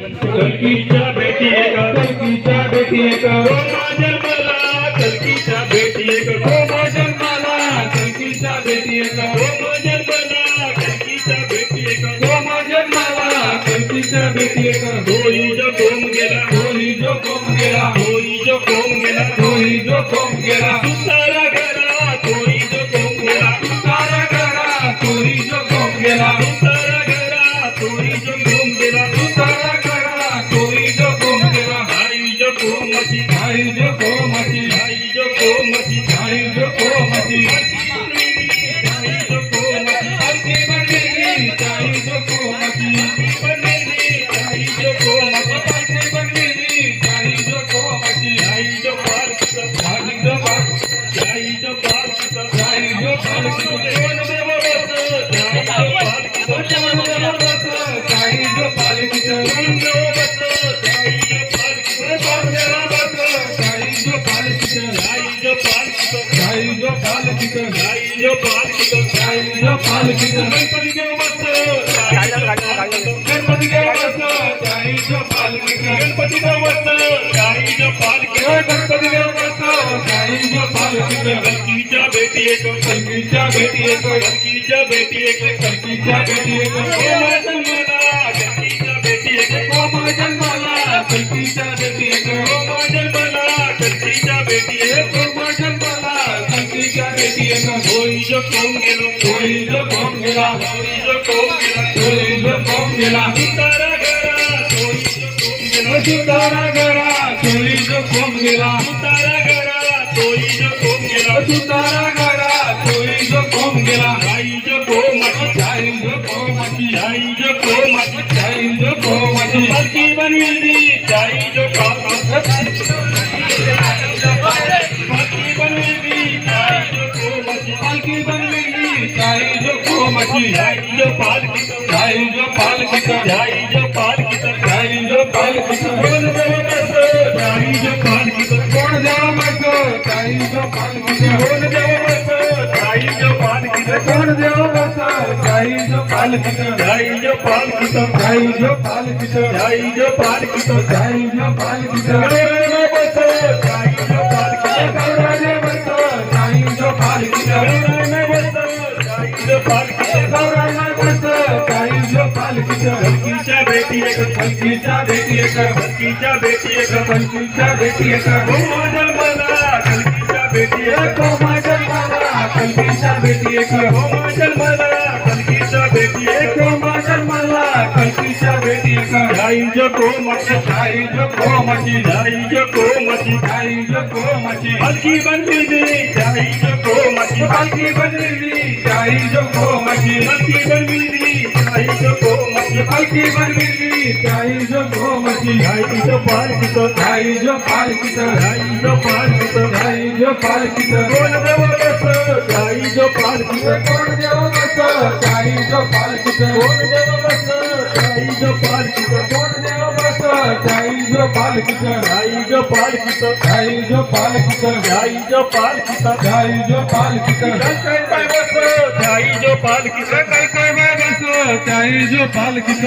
कलकीच्या भेटी एक कलकीच्या भेटी एक गोमा जन्माला कलकीच्या भेटी एक गोमा जन्माला कलकीच्या भेटी एक गोमा जन्माला कलकीच्या भेटी एक गोमा जन्माला कलकीच्या भेटी एक होई जो कोम गेला होई जो कोम गेला होई जो कोम गेला होई जो कोम गेला सुतारा घरा होई जो कोम गेला तारा करा चोरी जो कोम गेला सुतारा घरा होई जो कोम गेला तारा करा चोरी जो कोम गेला आई जो कोमची आई जो कोमची आई जो कोमची आई जो कोमची आई जो कोमची हरकी बनलेली आई जो कोमची बनलेली आई जो कोमची हरकी बनलेली आई जो कोमची आई जो पालकीचा आई जो बाप आई जो पालकीचा आई जो पालकी कोण देव बस आई जो पालकीचा आई जो पालकीचं कोण देव बस आई जो पालकीचा आई जो पालकीचं आई जो पालकीचा आई जो पालकीचं आई जो पालकीचा आई जो पालकीचं गणपती देव बस आई जो पालकीचा गणपती देव बसतो आई जो पालकीचं गणपती देव बस आई जो पालकीचा गणपती देव बसतो आई जो पालकीचं कलकीच्या भेटी एक कलकीच्या भेटी एक कलकीच्या भेटी एक कलकीच्या भेटी एक गोमा जन्माला कलकीच्या भेटी एक गोमा जन्माला कलकीच्या भेटी एक गोमा जन्माला कलकीच्या भेटी एक गोमा जन्माला कलकीच्या भेटी एक होई जो कोम गेलो होई जो कोम गेला होई जो कोम गेला होई जो कोम गेला सुतारा घरा होई जो कोम गेला सुतारा घरा चोरी जो कोम गेला सुतारा घरा होई जो कोम गेला सुतारा घरा चोरी जो कोम गेला आई जो कोमची आई जो कोमची आई जो कोमची आई जो कोमची हलकी बनविली आई जो पालकी हलकी बनविली आई जो कोमची पालकी बनलेली आई जो कोमची आई जो पालकीचा आई जो पालकीचं आई जो पालकीचा आई जो पालकीचं कोण देव बस आई जो पालकीचा कोण देव बसतो आई जो पालकीचं कोण देव बस आई जो पालकीचा कोण देव बसतो आई जो पालकीचं आई जो पालकीचा आई जो पालकीचं आई जो पालकीचा आई जो पालकीचं गौरव बस आई जो पालकीचा गौराजे बसतो आई जो पालकीचं गौरव बस आई जो पालकीचा गौराजे बसतो आई जो पालकीचं कलकीच्या भेटी एक कलकीच्या भेटी एक कलकीच्या भेटी एक कलकीच्या भेटी एक गोमा जन्माला कलकीच्या भेटी एक गोमा जन्माला कलकीच्या भेटी एक गोमा जन्माला कलकीच्या भेटी एक गोमा जन्माला कलकीच्या भेटी एक आई जो कोमची आई जो कोमची आई जो कोमची आई जो कोमची हलकी बनविली आई जो कोमची पालकी बनलेली आई जो कोमची हलकी बनविली आई जो कोमची पालकी बनलेली आई जो कोमची आई जो पालकीचा आई जो पालकीचं आई जो पालकीचा आई जो पालकीचं कोण देव बस आई जो पालकीचा कोण देव बसतो आई जो पालकीचं कोण देव बस आई जो पालकीचा कोण देव बसतो आई जो पालकीचं आई जो पालकीचा आई जो पालकीचं आई जो पालकीचा आई जो पालकीचं काय बस आई जो पालकीचा काय काय बसतो आई जो पालकीचं